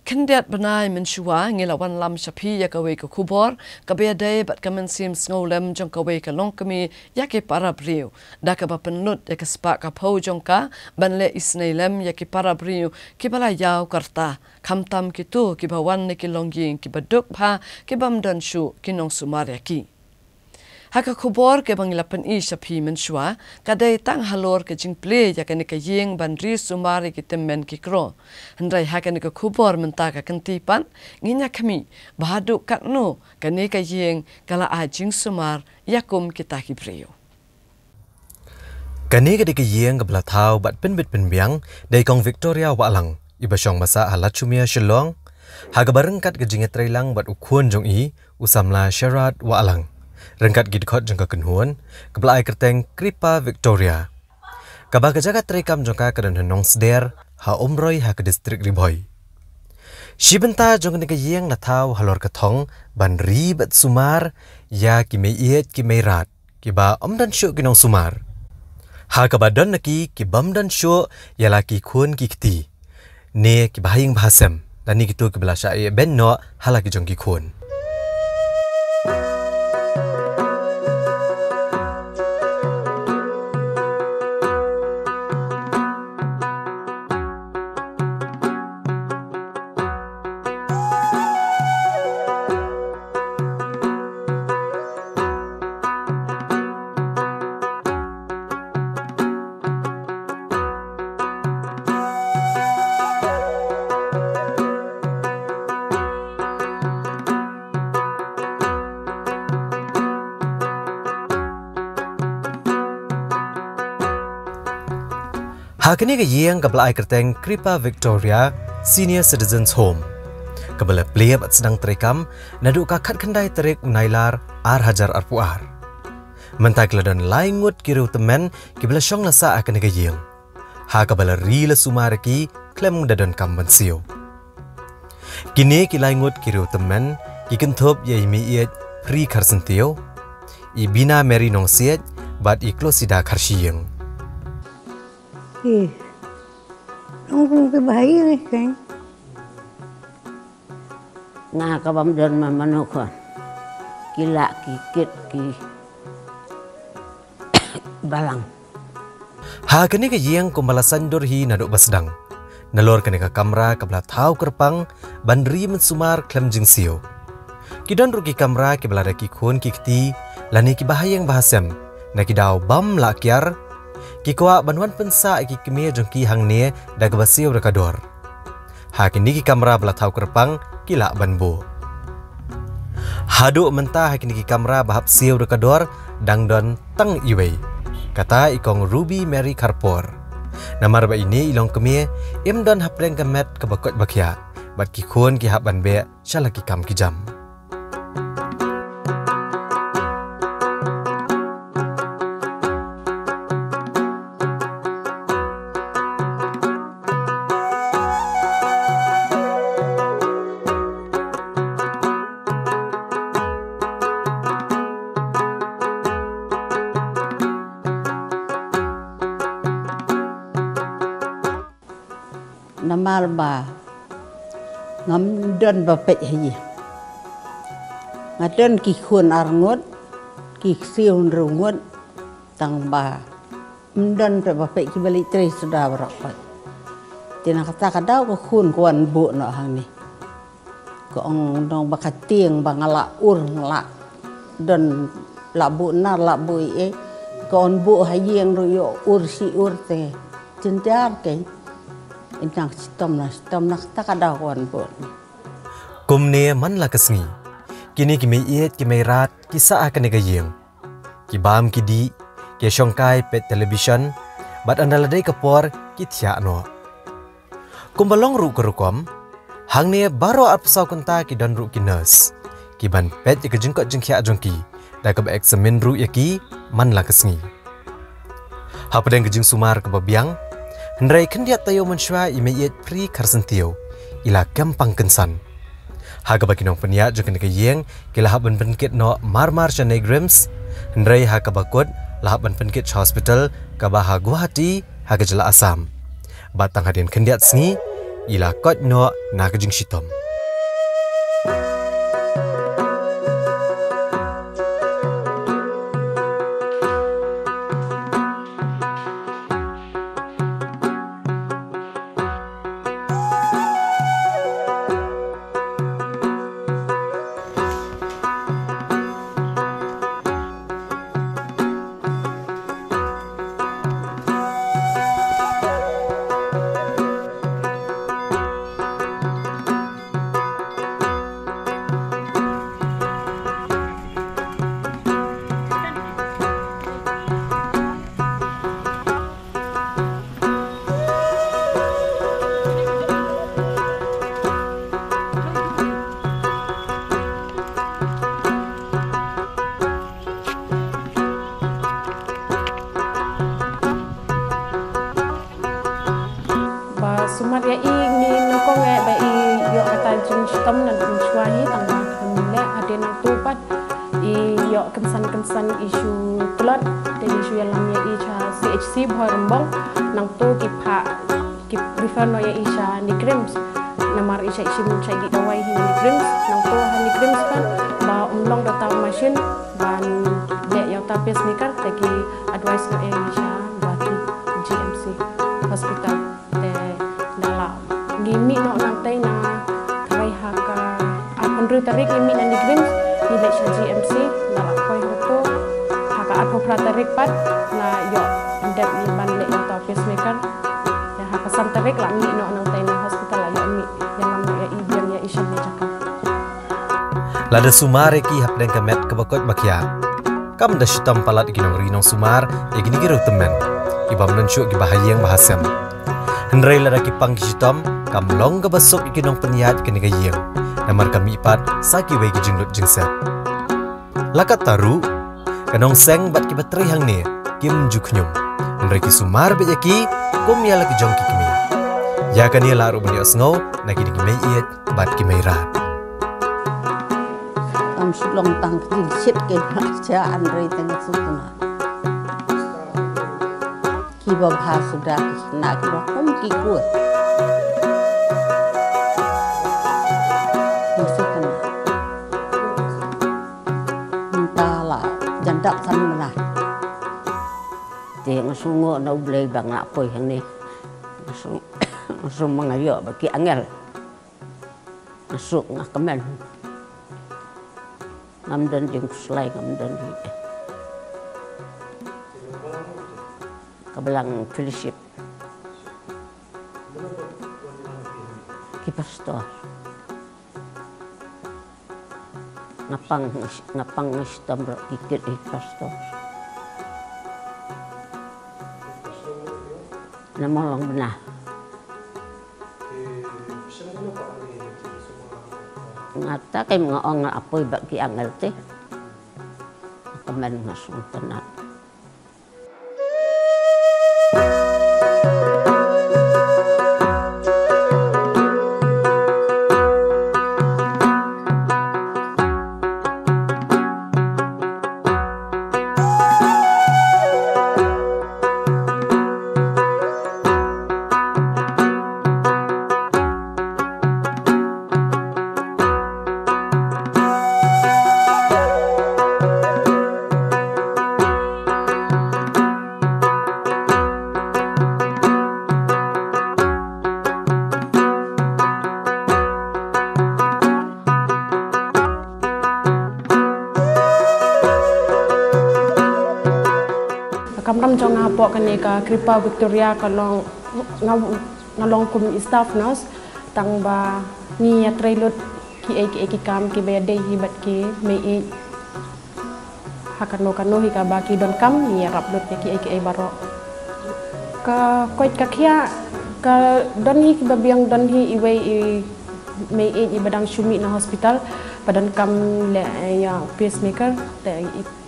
Kendiat benai menshua ngilawan lam shapi ya kawe ke kubor kabe day bat kamen sim snolem jong kawe ke long kami ya ke para briu da ka ba penut ya ke spa ka pau jong ka banle isneilem ya ke para briu ki bala yaw karta kamtam ki tu ki bawan ne ki longging ki baduk pha ki bam dan shu ki nong sumar ya ki haka kubor ke bangilapan I shapi menshua kadai tang halor ke jingple ya ke ne ka yeng ban ri sumari ki temmen ki kro handai haka ne ka kubor menta ka kentipan nginya kami bahadu katno ka ne ka yeng kala a jing sumar yakum kita ki brio kani ka de ka yeng ka blathau bat penbit penbiang dai kong Victoria walang ibasong masa halachumia shillong haga barengkat ke jinget trailang bat ukun jong I usamla syarat walang rengkat gidkot jengka kenhuan kebelai kerteng Kripa Victoria kabah kejaga terekam jengka kedan henong seder ha umroi ha ke distrik Riboy Shibenta jong ne ke yeng lathau halor kathong ban ribet sumar ya ki meiet ki meirat ki ba omdan syu kinong sumar ha ka badan naki ki bamdan syu ya laki khun ki kti ne ki bahing bahasem dan ni kitu ki belasha e ben no halaki jong ki khun Hakini ke yeng kabla kerteng Kripa Victoria Senior Citizens Home. Kabla pleb at sedang terekam nadu kakat kendai terik unailar ar hajar arpuar. Mentai keladan laingut kiru temen kibla syong lasa akan ke yeng. Ha kabla rila sumaraki klem dadan kamban sio. Kini ki laingut kiru temen ki kentup ye imiet pri karsentio. I bina meri nong siet bat i klosida karsiyeng. Nung bahaya ni kan. Nga kabam dan mamanukon. Kila kikit ki balang. Ha kini ke yeng kumbalasan dorhi naduk basdang. Nalor kini ke kamera kabla tau kerpang bandri mensumar klem jing sio. Kidon rugi kamera ki belada ki khun ki kti lani ki bahayang bahasem na ki daw bam lakyar ki kwa banwan pensa ki kemia jongki hang ne da gabasio rekador. Ha kini ki kamera belatau kerpang kila banbo. Hadu mentah ha kini ki kamera bahap sio rekador dangdon tang iwei. Kata ikong Ruby Mary Karpor. Nama raba ini ilong kemia imdon hapreng kemet kebakot bakya. Bat ki khun ki hap banbe shalaki kam ki jam. Namal ba ngam don ba pet haji ngaden ki khun arngot ki siun rungot tang ba mdon pe ba pet ki balik tre sudah berapa tina kata kadau ko khun kuan bu no hang ni ko ong dong bakatieng bangala ur ngla don la bu na la bu e ko on bu haji yang ruyo ur si ur te cintar ke Intang sitom nak tak ada kawan pun. Kumne man la kesngi. Kini ki meiet ki meirat ki saa kene gayeng. Ki bam ki di ki syongkai pet television bat andala dai kapor ki thia no. Kumbalong ru kerukom hang ne baro apsau kenta ki dan ru ki nurse. Ki ban pet ki jengkot jengkhia jongki. Da ka examine ru yaki man la kesngi. Ha pedang kejing sumar ke babiang Hendrai kendiat tayo mensyua imeyet pri karsentio ila gampang kensan. Haga bakinong peniat jokin ke yeng kila haban penkit no marmar chanai grims. Hendrai haga bakut lahaban penkit hospital kabaha Guwahati haga jela Asam. Batang hadin kendiat sengi ila kot no na kajing shitom. Sumat ya ni nokong ya ba yo kata jin shitom nan shwahi tangba kamle ade nang tupat yo kensan isu telot de isu yang lamnya icha CHC bharambang nang tu ki prefer no ya isha ni krims namar isha isim chai di dawai hi ni krims nang tu ni krims kan ba umlong data machine ban le yo ta pacemaker tagi advice no isha ba GMC hospital gimi no nantai na kai haka apun ru tarik gimi na di grims di leksha GMC na lakoi hoto haka apo pratarik pat na yo ndep ni ban le yo ta pacemaker ya haka sam tarik la mi no nantai na hospital la yo mi yang lam ya ibian ya ishan ni jaka lada sumare ki hapden kamet kabakot bakia kam da shitam palat ginong rinong sumar e gini giru temen ibam nunchu gi bahayang bahasam Hendrai lada kipang kishitom kam long ka basok ikinong peniat kini gayeng namar kami ipat saki wei gijinglut jingset lakat taru kanong seng bat ki batri hang ni kim juknyum Hendrai ki sumar bejaki kum ya laki jong kikmi ya kani laru bani osngau nagi digi mei iet bat ki mei rat am sulong tang jing sit ke cha Hendrai tengah sutuna kiba bha sudah nak kiba hom ki kuat masukkan entahlah jandak san mana teng sungo no blei bang nak poi hang ni masuk mengayo bagi angel masuk ngah kemen ngamdan jeng selai ngamdan hi kebelang fellowship kipastor ngapang ngistam ro ikit pastor namolong benah ngata kay mga ong apoy bagi angel teh kemen ngasung tenat kamram jong apok kani ka Kripa Victoria kalong ngalong kum staff nos tang ba ni trailut ki kam ki bede hibat ki mei hakano kano hi ka ba ki don kam ni raplut ki baro ka koit ka khia ka don hi ki babiang don hi iwei mei i badang shumi na hospital padan kam le ya pacemaker te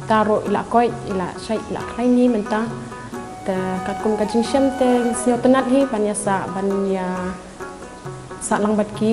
taro ila koi ila syai ila klai ni menta te kat kum ka jingshem te sio tenat hi ban ya sa lang bat ki